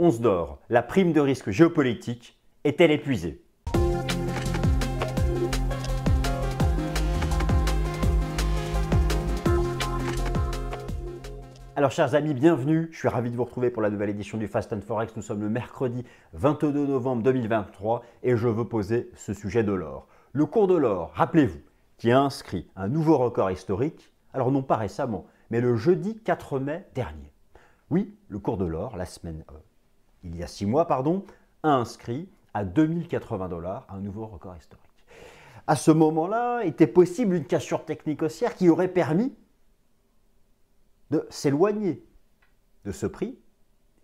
Once d'or, la prime de risque géopolitique est-elle épuisée? Alors chers amis, bienvenue, je suis ravi de vous retrouver pour la nouvelle édition du Fast and Forex. Nous sommes le mercredi 22 novembre 2023 et je veux poser ce sujet de l'or. Le cours de l'or, rappelez-vous, qui a inscrit un nouveau record historique, alors non pas récemment, mais le jeudi 4 mai dernier. Oui, le cours de l'or, il y a 6 mois, a inscrit à 2080 $ un nouveau record historique. À ce moment-là, était possible une cassure technique haussière qui aurait permis de s'éloigner de ce prix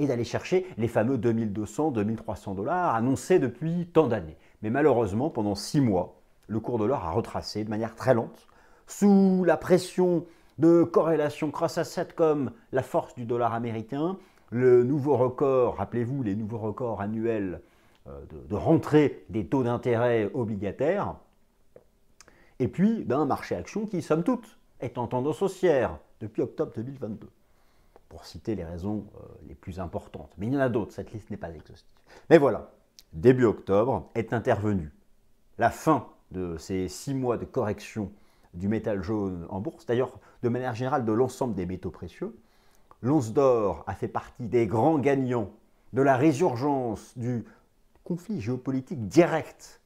et d'aller chercher les fameux 2200, 2300 $ annoncés depuis tant d'années. Mais malheureusement, pendant 6 mois, le cours de l'or a retracé de manière très lente, sous la pression de corrélations cross-asset comme la force du dollar américain, le nouveau record, rappelez-vous les nouveaux records annuels de rentrée des taux d'intérêt obligataires, et puis d'un marché action qui, somme toute, est en tendance haussière depuis octobre 2022, pour citer les raisons les plus importantes. Mais il y en a d'autres, cette liste n'est pas exhaustive. Mais voilà, début octobre est intervenue la fin de ces 6 mois de correction du métal jaune en bourse, d'ailleurs de manière générale de l'ensemble des métaux précieux. L'once d'or a fait partie des grands gagnants de la résurgence du conflit géopolitique direct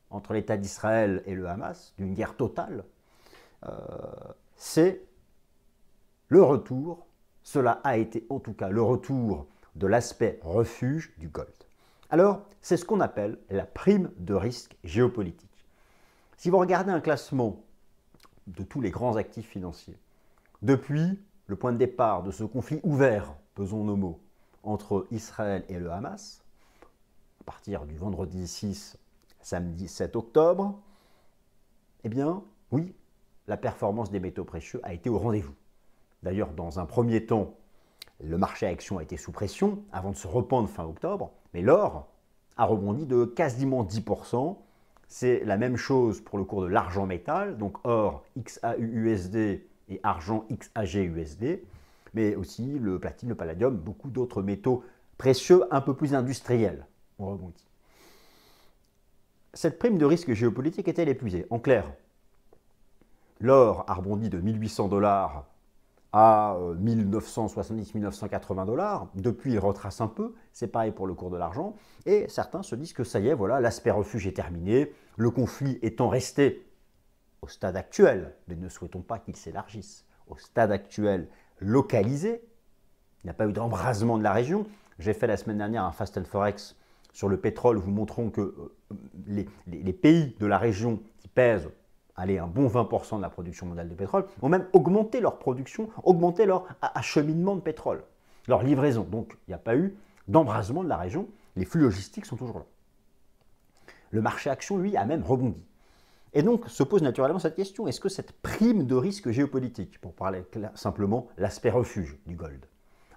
entre l'État d'Israël et le Hamas, d'une guerre totale. C'est le retour, cela a été en tout cas le retour de l'aspect refuge du gold. Alors, c'est ce qu'on appelle la prime de risque géopolitique. Si vous regardez un classement de tous les grands actifs financiers, depuis le point de départ de ce conflit ouvert, pesons nos mots, entre Israël et le Hamas, à partir du vendredi 6, samedi 7 octobre, eh bien, oui, la performance des métaux précieux a été au rendez-vous. D'ailleurs, dans un premier temps, le marché action a été sous pression avant de se rependre fin octobre, mais l'or a rebondi de quasiment 10%. C'est la même chose pour le cours de l'argent métal, donc or XAUUSD et argent XAGUSD, mais aussi le platine, le palladium, beaucoup d'autres métaux précieux un peu plus industriels ont rebondi. Cette prime de risque géopolitique est-elle épuisée? En clair, l'or a rebondi de 1800 $ à 1970-1980 $. Depuis, il retrace un peu. C'est pareil pour le cours de l'argent. Et certains se disent que ça y est, voilà, l'aspect refuge est terminé. Le conflit étant resté au stade actuel, mais ne souhaitons pas qu'il s'élargisse, au stade actuel localisé. Il n'y a pas eu d'embrasement de la région. J'ai fait la semaine dernière un Fast and Forex sur le pétrole, vous montrons que les pays de la région qui pèsent un bon 20% de la production mondiale de pétrole, ont même augmenté leur production, augmenté leur acheminement de pétrole, leur livraison. Donc, il n'y a pas eu d'embrasement de la région. Les flux logistiques sont toujours là. Le marché action, lui, a même rebondi. Et donc, se pose naturellement cette question, est-ce que cette prime de risque géopolitique, pour parler simplement l'aspect refuge du gold,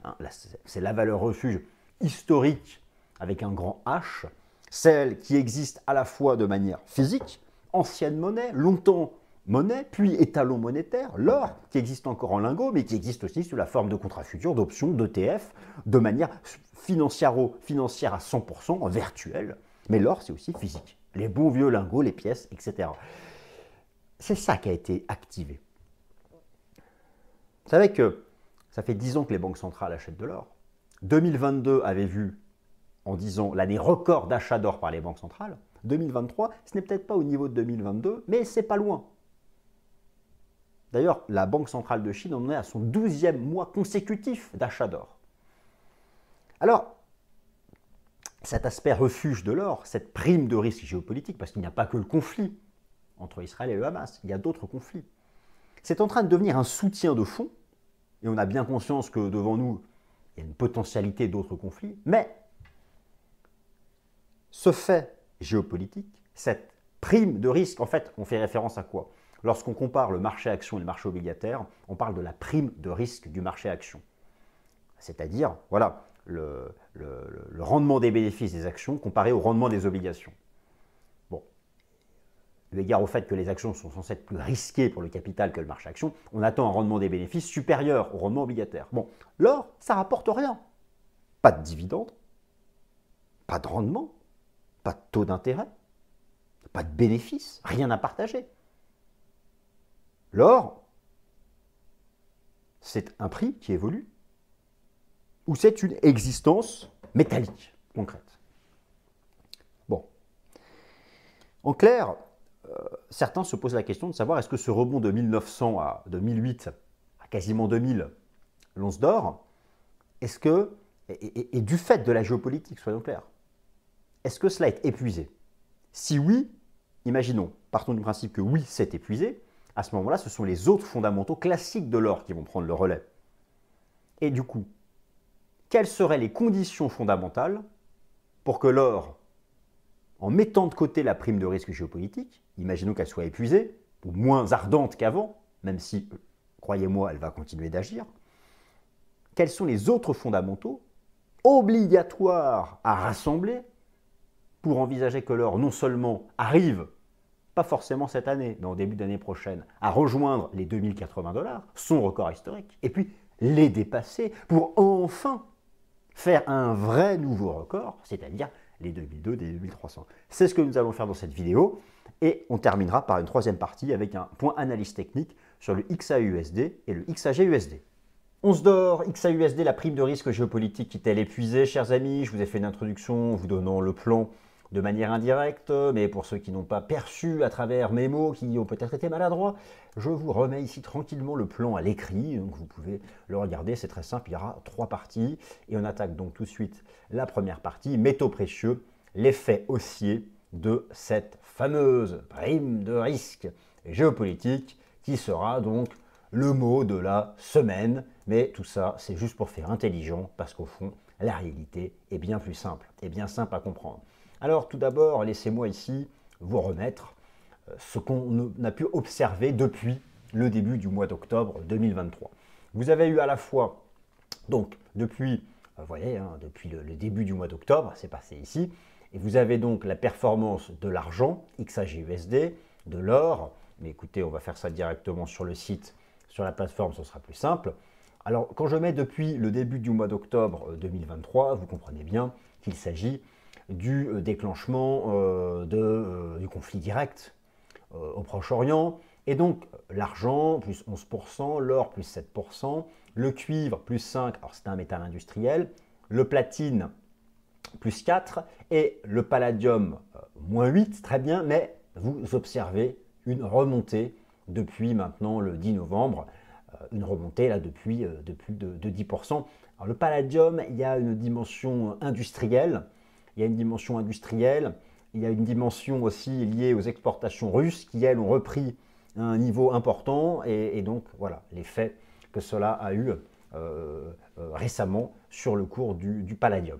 hein, c'est la valeur refuge historique avec un grand H, celle qui existe à la fois de manière physique, ancienne monnaie, longtemps monnaie, puis étalon monétaire, l'or, qui existe encore en lingots, mais qui existe aussi sous la forme de contrats futurs, d'options, d'ETF, de manière financière à 100%, virtuelle. Mais l'or, c'est aussi physique. Les bons vieux lingots, les pièces, etc. C'est ça qui a été activé. Vous savez que ça fait 10 ans que les banques centrales achètent de l'or. 2022 avait vu, en 10 ans, l'année record d'achat d'or par les banques centrales. 2023, ce n'est peut-être pas au niveau de 2022, mais c'est pas loin. D'ailleurs, la Banque centrale de Chine en est à son 12e mois consécutif d'achat d'or. Alors, cet aspect refuge de l'or, cette prime de risque géopolitique, parce qu'il n'y a pas que le conflit entre Israël et le Hamas, il y a d'autres conflits, c'est en train de devenir un soutien de fond, et on a bien conscience que devant nous, il y a une potentialité d'autres conflits, mais ce fait géopolitique, cette prime de risque, en fait, on fait référence à quoi? Lorsqu'on compare le marché action et le marché obligataire, on parle de la prime de risque du marché action. C'est-à-dire, voilà, le rendement des bénéfices des actions comparé au rendement des obligations. Bon, eu égard au fait que les actions sont censées être plus risquées pour le capital que le marché action, on attend un rendement des bénéfices supérieur au rendement obligataire. Bon, l'or, ça rapporte rien. Pas de dividendes, pas de rendement, pas de taux d'intérêt, pas de bénéfice, rien à partager. L'or, c'est un prix qui évolue ou c'est une existence métallique, concrète. Bon. En clair, certains se posent la question de savoir est-ce que ce rebond de 1900 à 2008, à quasiment 2000, l'once d'or, est-ce que, et du fait de la géopolitique, soyons clairs, est-ce que cela est épuisé? Si oui, imaginons, partons du principe que oui, c'est épuisé, à ce moment-là, ce sont les autres fondamentaux classiques de l'or qui vont prendre le relais. Et du coup, quelles seraient les conditions fondamentales pour que l'or, en mettant de côté la prime de risque géopolitique, imaginons qu'elle soit épuisée, ou moins ardente qu'avant, même si, croyez-moi, elle va continuer d'agir, quels sont les autres fondamentaux obligatoires à rassembler pour envisager que l'or non seulement arrive, pas forcément cette année, mais au début d'année prochaine, à rejoindre les 2080 $, son record historique, et puis les dépasser pour enfin faire un vrai nouveau record, c'est-à-dire les 2002, les 2300. C'est ce que nous allons faire dans cette vidéo, et on terminera par une troisième partie avec un point analyse technique sur le XAUSD et le XAGUSD. Once d'or, XAUSD, la prime de risque géopolitique est-elle épuisée, chers amis? Je vous ai fait une introduction vous donnant le plan de manière indirecte, mais pour ceux qui n'ont pas perçu à travers mes mots, qui ont peut-être été maladroits, je vous remets ici tranquillement le plan à l'écrit, donc vous pouvez le regarder, c'est très simple, il y aura 3 parties, et on attaque donc tout de suite la première partie, métaux précieux, l'effet haussier de cette fameuse prime de risque géopolitique, qui sera donc le mot de la semaine, mais tout ça, c'est juste pour faire intelligent, parce qu'au fond, la réalité est bien plus simple, et bien simple à comprendre. Alors tout d'abord, laissez-moi ici vous remettre ce qu'on a pu observer depuis le début du mois d'octobre 2023. Vous avez eu à la fois, donc depuis, vous voyez, depuis le début du mois d'octobre, c'est passé ici, et vous avez donc la performance de l'argent, XAGUSD, de l'or, mais écoutez, on va faire ça directement sur le site, sur la plateforme, ce sera plus simple. Alors quand je mets depuis le début du mois d'octobre 2023, vous comprenez bien qu'il s'agit du déclenchement du conflit direct au Proche-Orient. Et donc, l'argent, plus 11%, l'or, plus 7%, le cuivre, plus 5%, alors c'est un métal industriel, le platine, plus 4%, et le palladium, moins 8%, très bien, mais vous observez une remontée depuis maintenant le 10 novembre, une remontée là depuis de plus de 10%. Alors, le palladium, il y a une dimension industrielle, il y a une dimension industrielle, il y a une dimension aussi liée aux exportations russes qui, elles, ont repris un niveau important et donc voilà l'effet que cela a eu récemment sur le cours du palladium.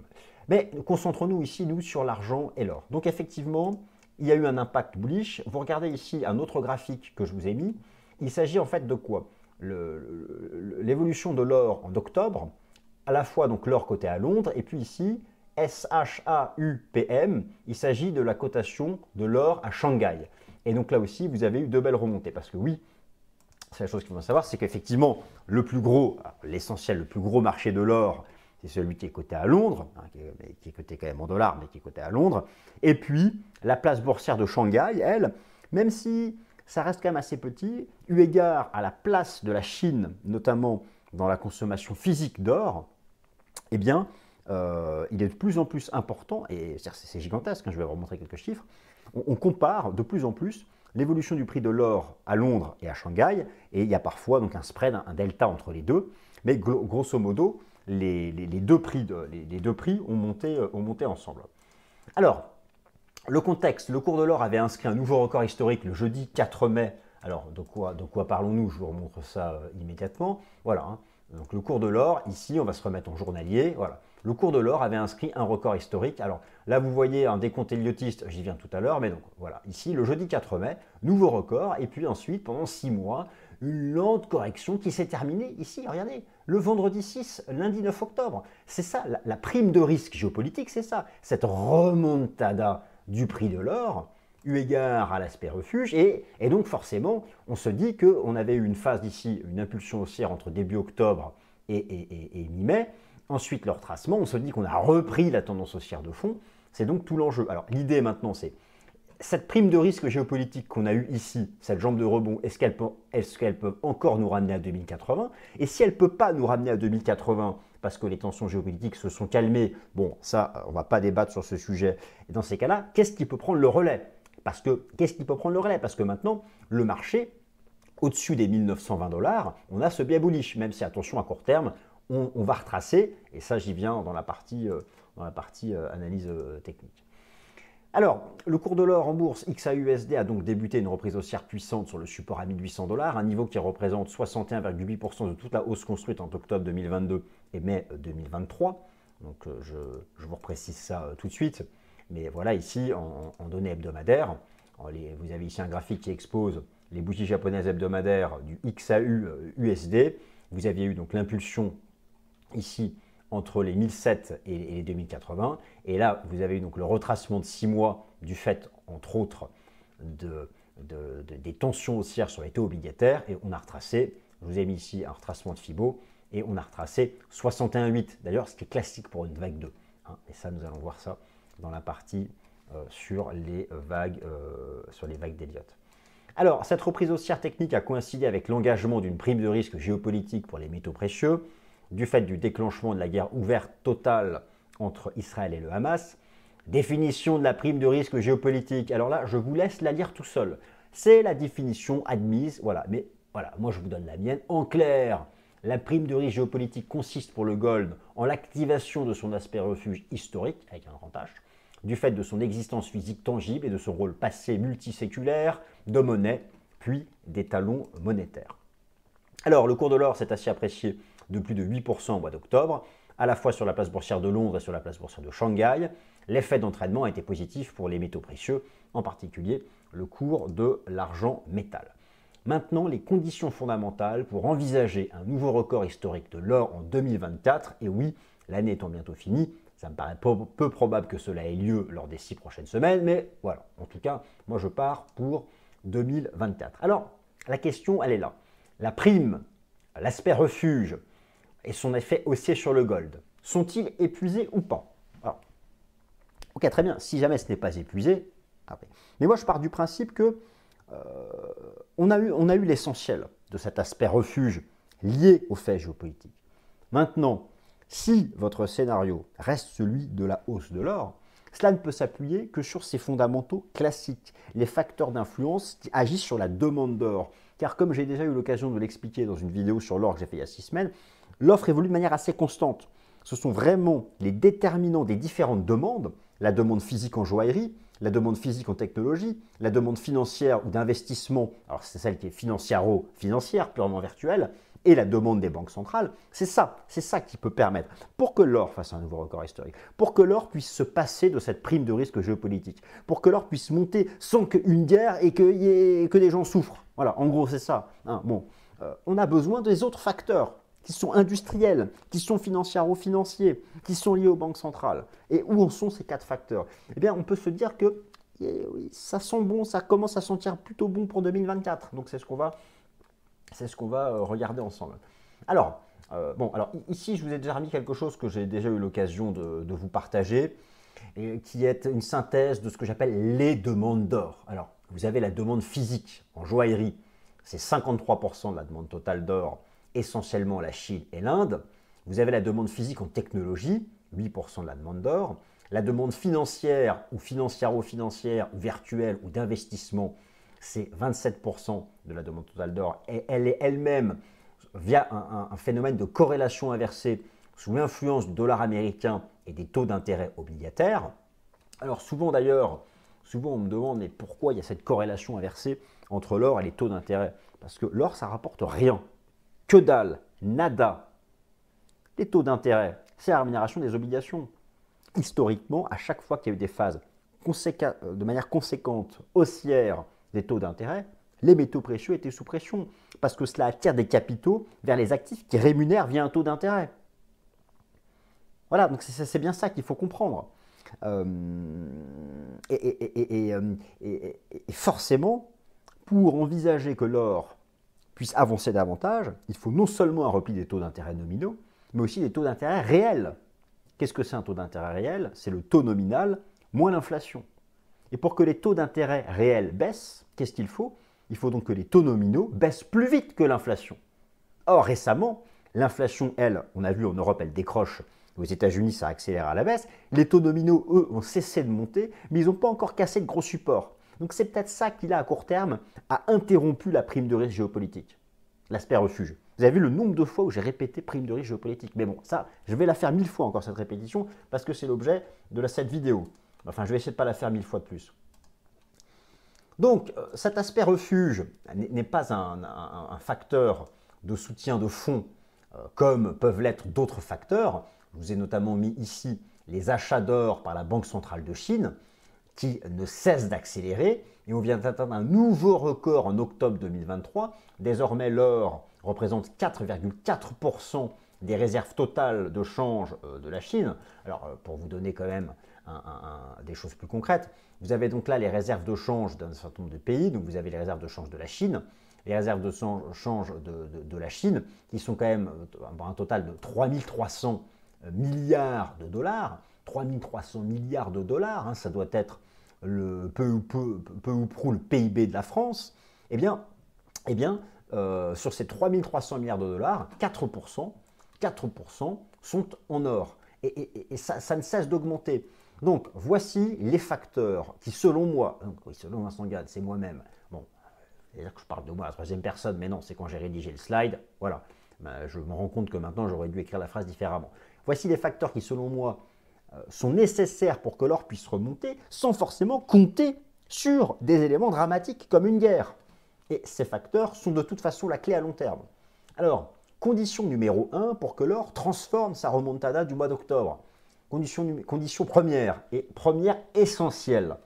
Mais concentrons-nous ici, nous, sur l'argent et l'or. Donc effectivement, il y a eu un impact bullish. Vous regardez ici un autre graphique que je vous ai mis. Il s'agit en fait de quoi? L'évolution de l'or en octobre, à la fois donc l'or coté à Londres et puis ici, SHAUPM, il s'agit de la cotation de l'or à Shanghai. Et donc là aussi, vous avez eu 2 belles remontées. Parce que oui, c'est la chose qu'il faut savoir, c'est qu'effectivement, le plus gros, l'essentiel, le plus gros marché de l'or, c'est celui qui est coté à Londres, qui est coté quand même en dollars, mais qui est coté à Londres. Et puis, la place boursière de Shanghai, elle, même si ça reste quand même assez petit, eu égard à la place de la Chine, notamment dans la consommation physique d'or, eh bien, il est de plus en plus important, et c'est gigantesque, je vais vous montrer quelques chiffres, on compare de plus en plus l'évolution du prix de l'or à Londres et à Shanghai, et il y a parfois donc un spread, un delta entre les deux, mais grosso modo, les deux prix ont monté ensemble. Alors, le contexte, le cours de l'or avait inscrit un nouveau record historique le jeudi 4 mai. Alors, de quoi parlons-nous? Je vous remontre ça immédiatement. Voilà, donc le cours de l'or, ici, on va se remettre en journalier. Voilà. Le cours de l'or avait inscrit un record historique. Alors là, vous voyez un décompte héliotiste, j'y viens tout à l'heure, mais donc voilà, ici, le jeudi 4 mai, nouveau record. Et puis ensuite, pendant 6 mois, une lente correction qui s'est terminée ici, regardez, le vendredi 6, lundi 9 octobre. C'est ça, la prime de risque géopolitique, c'est ça, cette remontada du prix de l'or, eu égard à l'aspect refuge, et donc forcément, on se dit qu'on avait eu une phase d'ici, une impulsion haussière entre début octobre et mi-mai. Ensuite, le retracement, on se dit qu'on a repris la tendance haussière de fond, C'est donc tout l'enjeu. Alors l'idée maintenant, c'est cette prime de risque géopolitique qu'on a eue ici, cette jambe de rebond, est-ce qu'elle peut encore nous ramener à 2080? Et si elle ne peut pas nous ramener à 2080 parce que les tensions géopolitiques se sont calmées, bon, ça, on ne va pas débattre sur ce sujet. Et dans ces cas-là, qu'est-ce qui peut prendre le relais? Qu'est-ce qui peut prendre le relais? Parce que maintenant, le marché, au-dessus des 1920 $, on a ce biais bullish, même si, attention, à court terme, on va retracer, et ça, j'y viens dans la partie analyse technique. Alors, le cours de l'or en bourse XAUSD a donc débuté une reprise haussière puissante sur le support à 1800 $, un niveau qui représente 61,8% de toute la hausse construite entre octobre 2022 et mai 2023. Donc, je vous reprécise ça tout de suite. Mais voilà, ici, en données hebdomadaires, vous avez ici un graphique qui expose les boutiques japonaises hebdomadaires du XAU-USD. Vous aviez eu donc l'impulsion ici entre les 1007 et les 2080. Et là, vous avez eu donc le retracement de 6 mois du fait, entre autres, des tensions haussières sur les taux obligataires. Et on a retracé, je vous ai mis ici un retracement de Fibo, et on a retracé 61,8. D'ailleurs, ce qui est classique pour une vague 2. Hein. Et ça, nous allons voir ça dans la partie sur les vagues d'Elliott. Alors, cette reprise haussière technique a coïncidé avec l'engagement d'une prime de risque géopolitique pour les métaux précieux, du fait du déclenchement de la guerre ouverte totale entre Israël et le Hamas. Définition de la prime de risque géopolitique. Alors là, je vous laisse la lire tout seul. C'est la définition admise, voilà. Mais voilà, moi je vous donne la mienne. En clair, la prime de risque géopolitique consiste pour le gold en l'activation de son aspect refuge historique, avec un grand H, du fait de son existence physique tangible et de son rôle passé multiséculaire de monnaie, puis d'étalon monétaire. Alors, le cours de l'or s'est ainsi apprécié de plus de 8% au mois d'octobre, à la fois sur la place boursière de Londres et sur la place boursière de Shanghai. L'effet d'entraînement a été positif pour les métaux précieux, en particulier le cours de l'argent métal. Maintenant, les conditions fondamentales pour envisager un nouveau record historique de l'or en 2024, et oui, l'année étant bientôt finie, ça me paraît peu probable que cela ait lieu lors des 6 prochaines semaines, mais voilà, en tout cas, moi je pars pour 2024. Alors, la question, elle est là. La prime, l'aspect refuge et son effet haussier sur le gold, sont-ils épuisés ou pas? Alors, ok, très bien, si jamais ce n'est pas épuisé, après. Mais moi je pars du principe que on a eu l'essentiel de cet aspect refuge lié aux faits géopolitiques. Maintenant, si votre scénario reste celui de la hausse de l'or, cela ne peut s'appuyer que sur ses fondamentaux classiques, les facteurs d'influence qui agissent sur la demande d'or. Car comme j'ai déjà eu l'occasion de l'expliquer dans une vidéo sur l'or que j'ai fait il y a 6 semaines, l'offre évolue de manière assez constante. Ce sont vraiment les déterminants des différentes demandes, la demande physique en joaillerie, la demande physique en technologie, la demande financière ou d'investissement, alors c'est celle qui est financière, purement virtuelle, et la demande des banques centrales, c'est ça qui peut permettre, pour que l'or fasse un nouveau record historique, pour que l'or puisse se passer de cette prime de risque géopolitique, pour que l'or puisse monter sans qu'une guerre et que des gens souffrent. Voilà, en gros c'est ça. Hein. Bon, on a besoin des autres facteurs qui sont industriels, qui sont financiers, qui sont liés aux banques centrales. Et où en sont ces 4 facteurs? Eh bien, on peut se dire que oui, ça sent bon, ça commence à sentir plutôt bon pour 2024. Donc c'est ce qu'on va regarder ensemble. Alors, alors ici, je vous ai déjà remis quelque chose que j'ai déjà eu l'occasion de vous partager, et qui est une synthèse de ce que j'appelle les demandes d'or. Alors, vous avez la demande physique en joaillerie, c'est 53% de la demande totale d'or, essentiellement la Chine et l'Inde. Vous avez la demande physique en technologie, 8% de la demande d'or. La demande financière ou financiaro-financière, ou virtuelle ou d'investissement, c'est 27% de la demande totale d'or. Et elle est elle-même, via un phénomène de corrélation inversée, sous l'influence du dollar américain et des taux d'intérêt obligataires. Alors souvent d'ailleurs, on me demande mais pourquoi il y a cette corrélation inversée entre l'or et les taux d'intérêt? Parce que l'or, ça rapporte rien. Que dalle, nada. Les taux d'intérêt, c'est la rémunération des obligations. Historiquement, à chaque fois qu'il y a eu des phases de manière conséquente haussière des taux d'intérêt, les métaux précieux étaient sous pression parce que cela attire des capitaux vers les actifs qui rémunèrent via un taux d'intérêt. Voilà, donc c'est bien ça qu'il faut comprendre. Et forcément, pour envisager que l'or puisse avancer davantage, il faut non seulement un repli des taux d'intérêt nominaux, mais aussi des taux d'intérêt réels. Qu'est-ce que c'est un taux d'intérêt réel? C'est le taux nominal moins l'inflation. Et pour que les taux d'intérêt réels baissent, qu'est-ce qu'il faut? Il faut donc que les taux nominaux baissent plus vite que l'inflation. Or, récemment, l'inflation, elle, on a vu en Europe, elle décroche. Aux États-Unis, ça accélère à la baisse. Les taux nominaux, eux, ont cessé de monter, mais ils n'ont pas encore cassé de gros supports. Donc c'est peut-être ça qui, là, à court terme, a interrompu la prime de risque géopolitique, l'aspect refuge. Vous avez vu le nombre de fois où j'ai répété prime de risque géopolitique. Mais bon, ça, je vais la faire 1000 fois encore, cette répétition, parce que c'est l'objet de cette vidéo. Enfin, je vais essayer de ne pas la faire 1000 fois de plus. Donc, cet aspect refuge n'est pas un facteur de soutien de fonds comme peuvent l'être d'autres facteurs. Je vous ai notamment mis ici les achats d'or par la Banque centrale de Chine qui ne cessent d'accélérer et on vient d'atteindre un nouveau record en octobre 2023. Désormais, l'or représente 4,4% des réserves totales de change de la Chine. Alors, pour vous donner quand même des choses plus concrètes, vous avez donc là les réserves de change d'un certain nombre de pays. Donc, vous avez les réserves de change de la Chine, les réserves de change de la Chine, qui sont quand même un total de 3300 milliards de dollars. 3300 milliards de dollars, hein, ça doit être peu ou prou le PIB de la France. Eh bien sur ces 3300 milliards de dollars, 4% sont en or. Et ça ne cesse d'augmenter. Donc, voici les facteurs qui, selon moi, selon Vincent Gade, c'est moi-même, bon, c'est-à-dire que je parle de moi à la troisième personne, mais non, c'est quand j'ai rédigé le slide, voilà. Ben, je me rends compte que maintenant, j'aurais dû écrire la phrase différemment. Voici les facteurs qui, selon moi, sont nécessaires pour que l'or puisse remonter, sans forcément compter sur des éléments dramatiques comme une guerre. Et ces facteurs sont de toute façon la clé à long terme. Alors, condition numéro 1 pour que l'or transforme sa remontada du mois d'octobre. Condition première, et première essentielle,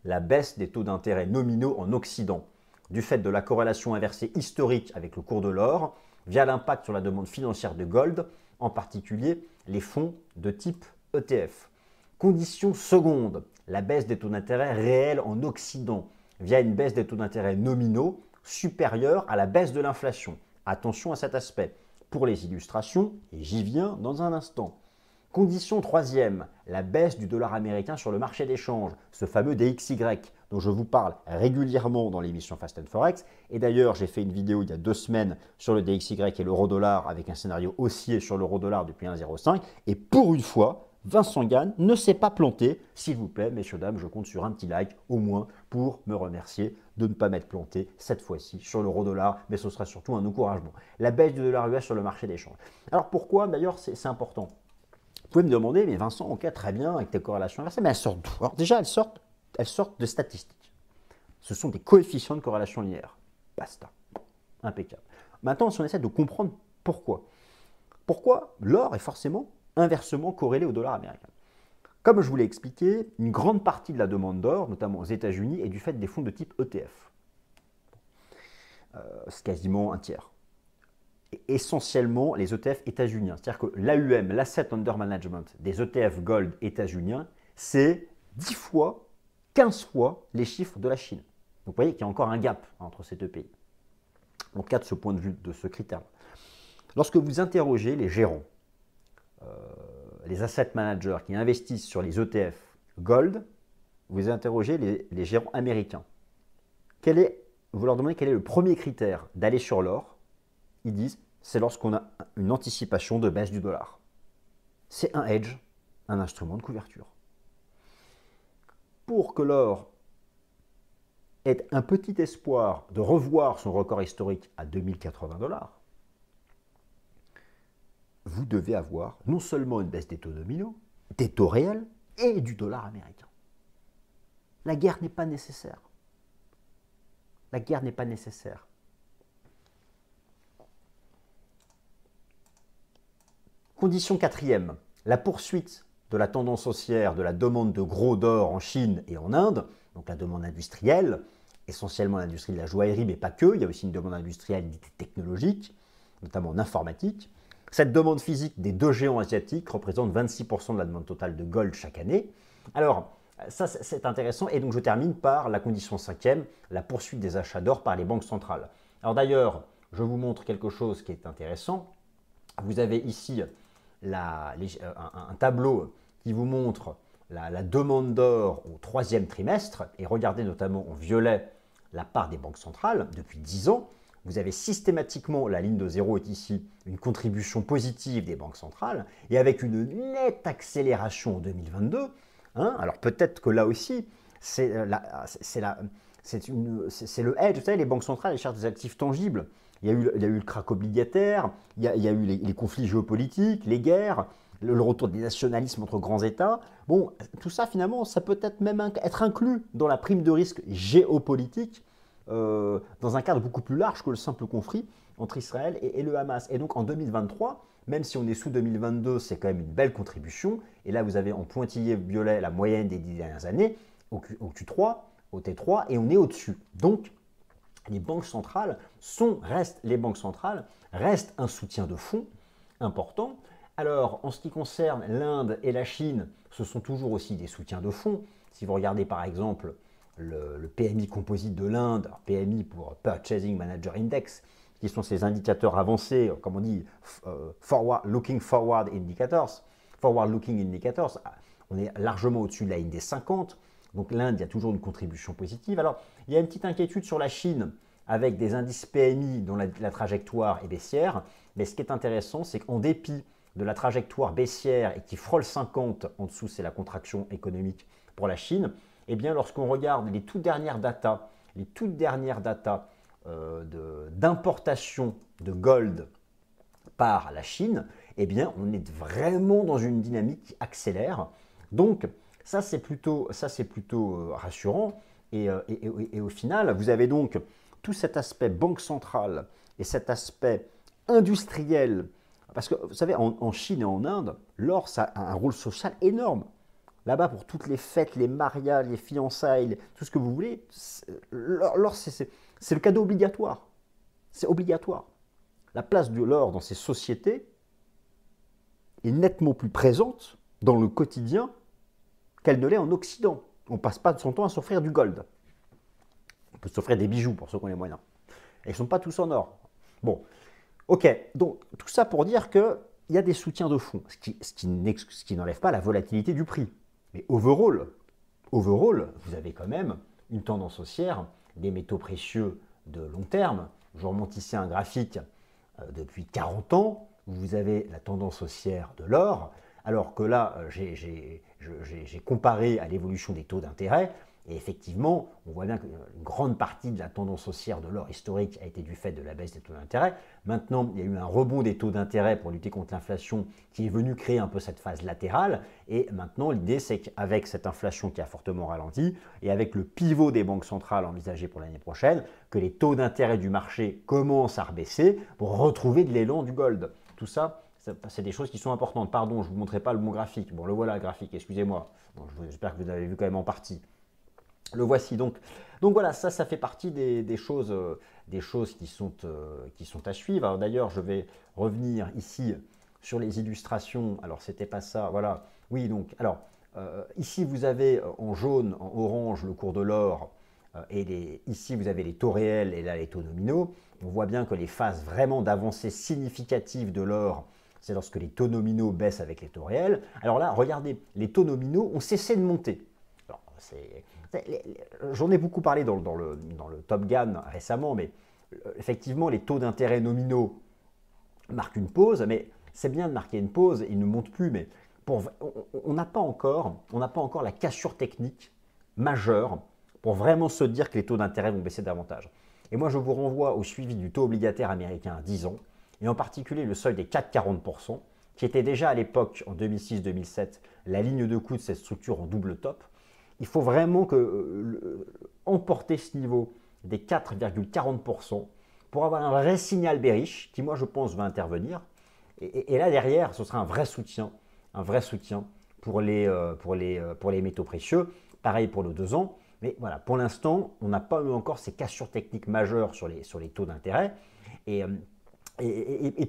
la baisse des taux d'intérêt nominaux en Occident, du fait de la corrélation inversée historique avec le cours de l'or, via l'impact sur la demande financière de gold, en particulier les fonds de type ETF. Condition seconde, la baisse des taux d'intérêt réels en Occident, via une baisse des taux d'intérêt nominaux supérieure à la baisse de l'inflation. Attention à cet aspect. Pour les illustrations, et j'y viens dans un instant. Condition troisième, la baisse du dollar américain sur le marché d'échange, ce fameux DXY dont je vous parle régulièrement dans l'émission Fast and Forex. Et d'ailleurs, j'ai fait une vidéo il y a 2 semaines sur le DXY et l'euro-dollar avec un scénario haussier sur l'euro-dollar depuis 1,05. Et pour une fois, Vincent Gane ne s'est pas planté. S'il vous plaît, messieurs, dames, je compte sur un petit like au moins pour me remercier de ne pas m'être planté cette fois-ci sur l'euro-dollar, mais ce sera surtout un encouragement. La baisse du dollar US sur le marché d'échange. Alors pourquoi d'ailleurs c'est important? Vous pouvez me demander, mais Vincent, ok, très bien, avec tes corrélations inversées, mais elles sortent d'où? Alors déjà, elles sortent de statistiques. Ce sont des coefficients de corrélation linéaire. Basta. Impeccable. Maintenant, si on essaie de comprendre pourquoi. Pourquoi l'or est forcément inversement corrélé au dollar américain? Comme je vous l'ai expliqué, une grande partie de la demande d'or, notamment aux États-Unis, est du fait des fonds de type ETF. C'est quasiment un tiers. Essentiellement les ETF états-uniens. C'est-à-dire que l'AUM, l'Asset Under Management des ETF Gold états-uniens, c'est 10 fois, 15 fois les chiffres de la Chine. Donc vous voyez qu'il y a encore un gap entre ces deux pays. En tout cas, de ce point de vue, de ce critère. Lorsque vous interrogez les gérants, les asset managers qui investissent sur les ETF Gold, vous interrogez les gérants américains. Vous leur demandez quel est le premier critère d'aller sur l'or. Ils disent, c'est lorsqu'on a une anticipation de baisse du dollar. C'est un hedge, un instrument de couverture. Pour que l'or ait un petit espoir de revoir son record historique à 2080 $, vous devez avoir non seulement une baisse des taux nominaux, des taux réels et du dollar américain. La guerre n'est pas nécessaire. La guerre n'est pas nécessaire. Condition quatrième, la poursuite de la tendance haussière de la demande de gros d'or en Chine et en Inde, donc la demande industrielle, essentiellement l'industrie de la joaillerie, mais pas que, il y a aussi une demande industrielle dite technologique, notamment en informatique. Cette demande physique des 2 géants asiatiques représente 26% de la demande totale de gold chaque année. Alors, ça c'est intéressant, et donc je termine par la condition cinquième, la poursuite des achats d'or par les banques centrales. Alors d'ailleurs, je vous montre quelque chose qui est intéressant. Vous avez ici un tableau qui vous montre la demande d'or au troisième trimestre, et regardez notamment en violet la part des banques centrales depuis 10 ans, vous avez systématiquement, la ligne de 0 est ici, une contribution positive des banques centrales, et avec une nette accélération en 2022, hein, alors peut-être que là aussi, c'est le hedge, vous savez, les banques centrales, elles cherchent des actifs tangibles. Il y a eu le krach obligataire, il y a eu les conflits géopolitiques, les guerres, le retour des nationalismes entre grands États. Bon, tout ça, finalement, ça peut être même être inclus dans la prime de risque géopolitique, dans un cadre beaucoup plus large que le simple conflit entre Israël et le Hamas. Et donc, en 2023, même si on est sous 2022, c'est quand même une belle contribution. Et là, vous avez en pointillé violet la moyenne des 10 dernières années, au Q3, au T3, et on est au-dessus. Donc, les banques centrales restent un soutien de fonds important. Alors, en ce qui concerne l'Inde et la Chine, ce sont toujours aussi des soutiens de fonds. Si vous regardez par exemple le PMI composite de l'Inde, PMI pour Purchasing Manager Index, qui sont ces indicateurs avancés, comme on dit, forward-looking indicators, on est largement au-dessus de la ligne des 50. Donc l'Inde, il y a toujours une contribution positive. Alors, il y a une petite inquiétude sur la Chine avec des indices PMI dont la trajectoire est baissière. Mais ce qui est intéressant, c'est qu'en dépit de la trajectoire baissière et qui frôle 50, en dessous c'est la contraction économique pour la Chine, eh bien lorsqu'on regarde les toutes dernières datas d'importation de gold par la Chine, eh bien on est vraiment dans une dynamique qui accélère. Donc ça c'est plutôt rassurant. Et au final, vous avez donc tout cet aspect banque centrale et cet aspect industriel. Parce que vous savez, en Chine et en Inde, l'or, ça a un rôle social énorme. Là-bas, pour toutes les fêtes, les mariages, les fiançailles, tout ce que vous voulez, l'or, c'est le cadeau obligatoire. C'est obligatoire. La place de l'or dans ces sociétés est nettement plus présente dans le quotidien qu'elle ne l'est en Occident. On ne passe pas de son temps à s'offrir du gold. On peut s'offrir des bijoux pour ceux qui ont les moyens. Et ils ne sont pas tous en or. Bon, ok, donc tout ça pour dire qu'il y a des soutiens de fonds, ce qui n'enlève pas la volatilité du prix. Mais overall, vous avez quand même une tendance haussière des métaux précieux de long terme. Je remonte ici un graphique depuis 40 ans, où vous avez la tendance haussière de l'or, alors que là, j'ai comparé à l'évolution des taux d'intérêt. Et effectivement, on voit bien qu'une grande partie de la tendance haussière de l'or historique a été du fait de la baisse des taux d'intérêt. Maintenant, il y a eu un rebond des taux d'intérêt pour lutter contre l'inflation qui est venu créer un peu cette phase latérale. Et maintenant, l'idée, c'est qu'avec cette inflation qui a fortement ralenti et avec le pivot des banques centrales envisagé pour l'année prochaine, que les taux d'intérêt du marché commencent à rebaisser pour retrouver de l'élan du gold. Tout ça, c'est des choses qui sont importantes. Pardon, je ne vous montrais pas le bon graphique. Bon, le voilà le graphique, excusez-moi. Bon, j'espère que vous avez vu quand même en partie. Le voici donc. Donc voilà, ça fait partie des choses qui sont à suivre. D'ailleurs, je vais revenir ici sur les illustrations. Alors, c'était pas ça. Voilà. Oui, donc, alors, ici, vous avez en jaune, en orange, le cours de l'or. Ici, vous avez les taux réels et là, les taux nominaux. On voit bien que les phases vraiment d'avancée significative de l'or, c'est lorsque les taux nominaux baissent avec les taux réels. Alors là, regardez, les taux nominaux ont cessé de monter. Alors, j'en ai beaucoup parlé dans le Top Gun récemment, mais effectivement, les taux d'intérêt nominaux marquent une pause, mais c'est bien de marquer une pause, ils ne montent plus, mais on n'a pas encore la cassure technique majeure pour vraiment se dire que les taux d'intérêt vont baisser davantage. Et moi, je vous renvoie au suivi du taux obligataire américain à 10 ans, et en particulier le seuil des 4,40%, qui était déjà à l'époque, en 2006-2007, la ligne de coût de cette structure en double top. Il faut vraiment emporter ce niveau des 4,40% pour avoir un vrai signal bearish qui, moi, je pense, va intervenir. Et là, derrière, ce sera un vrai soutien pour les métaux précieux. Pareil pour le 2 ans. Mais voilà, pour l'instant, on n'a pas eu encore ces cassures techniques majeures sur les taux d'intérêt. Et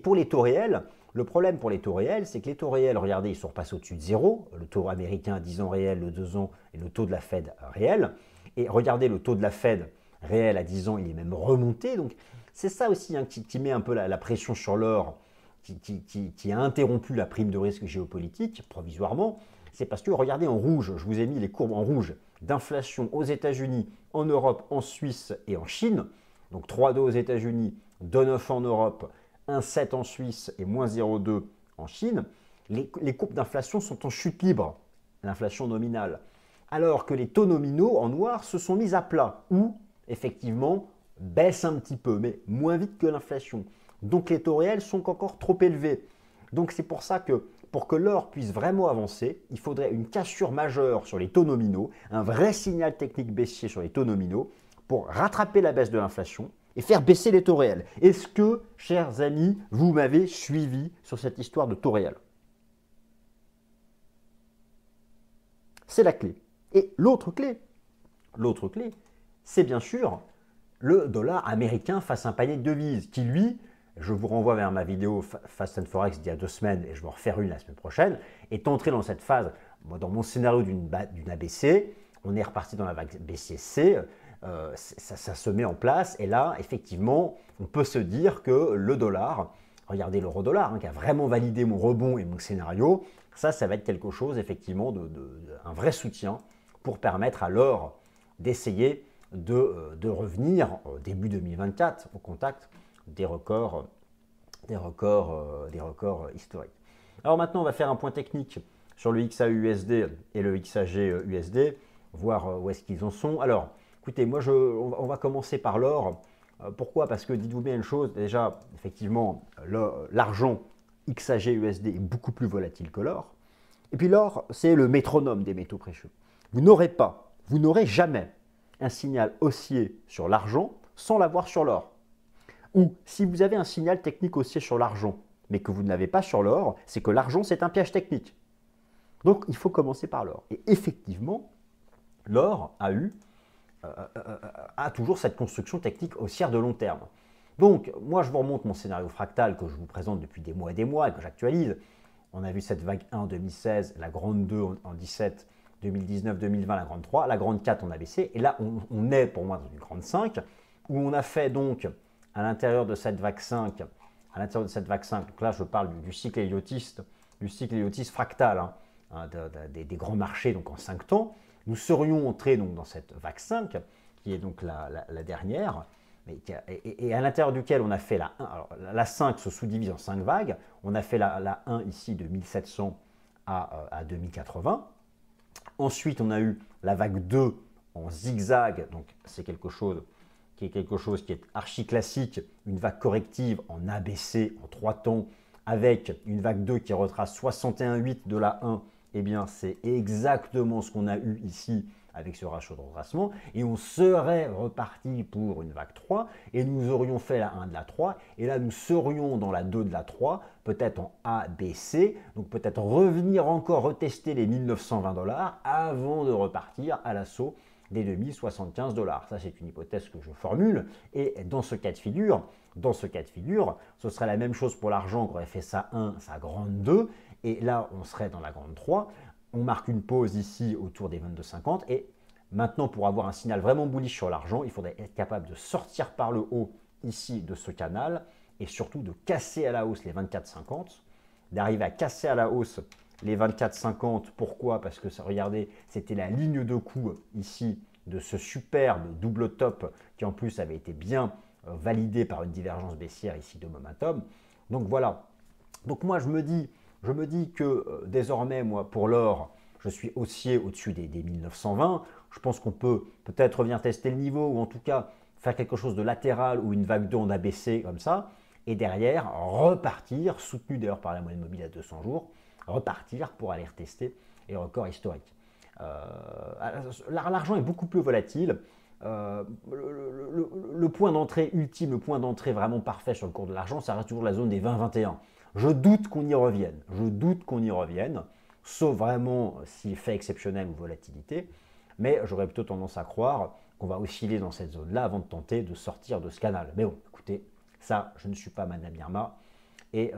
pour les taux réels, le problème pour les taux réels, c'est que les taux réels, regardez, ils sont repassés au-dessus de 0, le taux américain à 10 ans réel, le 2 ans et le taux de la Fed réel. Et regardez, le taux de la Fed réel à 10 ans, il est même remonté. Donc c'est ça aussi qui met un peu la pression sur l'or, qui a interrompu la prime de risque géopolitique provisoirement. C'est parce que, regardez en rouge, je vous ai mis les courbes en rouge d'inflation aux États-Unis, en Europe, en Suisse et en Chine. Donc 3,2 aux États-Unis, 2,9 en Europe, 1,7 en Suisse et moins 0,2 en Chine. Les courbes d'inflation sont en chute libre, l'inflation nominale. Alors que les taux nominaux en noir se sont mis à plat, ou effectivement baissent un petit peu, mais moins vite que l'inflation. Donc les taux réels sont encore trop élevés. Donc c'est pour ça que pour que l'or puisse vraiment avancer, il faudrait une cassure majeure sur les taux nominaux, un vrai signal technique baissier sur les taux nominaux pour rattraper la baisse de l'inflation et faire baisser les taux réels. Est-ce que, chers amis, vous m'avez suivi sur cette histoire de taux réels? C'est la clé. Et l'autre clé, c'est bien sûr le dollar américain face à un panier de devises qui, lui, je vous renvoie vers ma vidéo Fast and Forex d'il y a 2 semaines et je vais en refaire une la semaine prochaine, est entré dans cette phase, dans mon scénario d'une ABC, on est reparti dans la vague baissier-C, ça se met en place et là, effectivement, on peut se dire que le dollar, regardez l'euro-dollar qui a vraiment validé mon rebond et mon scénario, ça va être quelque chose, effectivement, un vrai soutien pour permettre à l'or d'essayer de revenir au début 2024 au contact des records historiques. Alors maintenant, on va faire un point technique sur le XAUUSD et le XAGUSD, voir où est-ce qu'ils en sont. Alors, écoutez, moi, on va commencer par l'or. Pourquoi? Parce que dites-vous bien une chose, déjà, effectivement, l'argent XAGUSD est beaucoup plus volatile que l'or. Et puis l'or, c'est le métronome des métaux précieux. Vous n'aurez jamais un signal haussier sur l'argent sans l'avoir sur l'or. Ou si vous avez un signal technique haussier sur l'argent, mais que vous ne l'avez pas sur l'or, c'est que l'argent, c'est un piège technique. Donc, il faut commencer par l'or. Et effectivement, l'or a toujours cette construction technique haussière de long terme. Donc, moi, je vous remonte mon scénario fractal que je vous présente depuis des mois et que j'actualise. On a vu cette vague 1 en 2016, la grande 2 en 2017, 2019, 2020, la grande 3, la grande 4 en ABC. Et là, on est pour moi dans une grande 5, où on a fait donc à l'intérieur de cette vague 5, donc là je parle du cycle héliotiste, fractal, des grands marchés donc en 5 temps, nous serions entrés donc dans cette vague 5, qui est donc la dernière, et à l'intérieur duquel on a fait la 1, alors la 5 se sous-divise en 5 vagues, on a fait la 1 ici de 1700 à 2080, ensuite on a eu la vague 2 en zigzag, donc c'est quelque chose qui est archi classique, une vague corrective en ABC en 3 temps, avec une vague 2 qui retrace 61,8 de la 1, eh bien c'est exactement ce qu'on a eu ici avec ce ratio de retracement, et on serait reparti pour une vague 3, et nous aurions fait la 1 de la 3, et là nous serions dans la 2 de la 3, peut-être en ABC, donc peut-être revenir encore retester les 1920 $ avant de repartir à l'assaut des 2075 $. Ça, c'est une hypothèse que je formule. Et dans ce cas de figure, ce serait la même chose pour l'argent qu'on aurait fait sa 1, sa grande 2. Et là, on serait dans la grande 3. On marque une pause ici autour des 22,50. Et maintenant, pour avoir un signal vraiment bullish sur l'argent, il faudrait être capable de sortir par le haut ici de ce canal et surtout de casser à la hausse les 24,50, d'arriver à casser à la hausse les 24,50, pourquoi? Parce que regardez, c'était la ligne de coup ici de ce superbe double top qui en plus avait été bien validé par une divergence baissière ici de momentum. Donc voilà. Donc moi je me dis que désormais, moi pour l'or, je suis haussier au-dessus des 1920. Je pense qu'on peut peut-être revenir tester le niveau ou en tout cas faire quelque chose de latéral ou une vague 2 en ABC comme ça. Et derrière, repartir, soutenu d'ailleurs par la moyenne mobile à 200 jours, repartir pour aller retester les records historiques. L'argent est beaucoup plus volatile. Le point d'entrée ultime, le point d'entrée vraiment parfait sur le cours de l'argent, ça reste toujours la zone des 20-21. Je doute qu'on y revienne. Sauf vraiment si fait exceptionnel ou volatilité. Mais j'aurais plutôt tendance à croire qu'on va osciller dans cette zone-là avant de tenter de sortir de ce canal. Mais bon, écoutez, ça, je ne suis pas Madame Irma. Et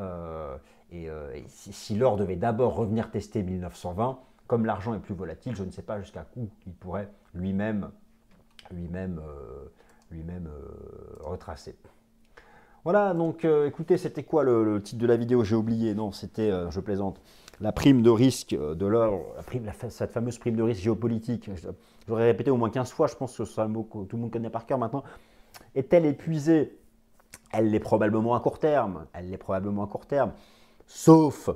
si l'or devait d'abord revenir tester 1920, comme l'argent est plus volatile, je ne sais pas jusqu'à où il pourrait lui-même retracer. Voilà, donc écoutez, c'était quoi le titre de la vidéo? J'ai oublié, non, c'était, je plaisante. la prime de risque de l'or, cette fameuse prime de risque géopolitique, j'aurais répété au moins 15 fois, je pense que c'est un mot que tout le monde connaît par cœur maintenant, est-elle épuisée? Elle l'est probablement à court terme, sauf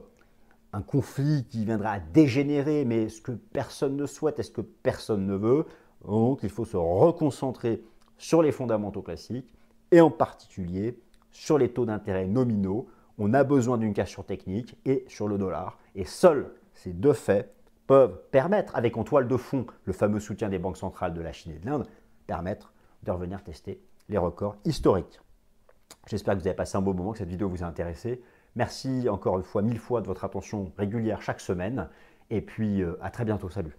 un conflit qui viendra à dégénérer, mais ce que personne ne souhaite et ce que personne ne veut. Donc il faut se reconcentrer sur les fondamentaux classiques et en particulier sur les taux d'intérêt nominaux. On a besoin d'une cassure technique et sur le dollar. Et seuls ces deux faits peuvent permettre, avec en toile de fond le fameux soutien des banques centrales de la Chine et de l'Inde, permettre de revenir tester les records historiques. J'espère que vous avez passé un beau moment, que cette vidéo vous a intéressé. Merci encore une fois, 1000 fois de votre attention régulière chaque semaine. Et puis à très bientôt, salut.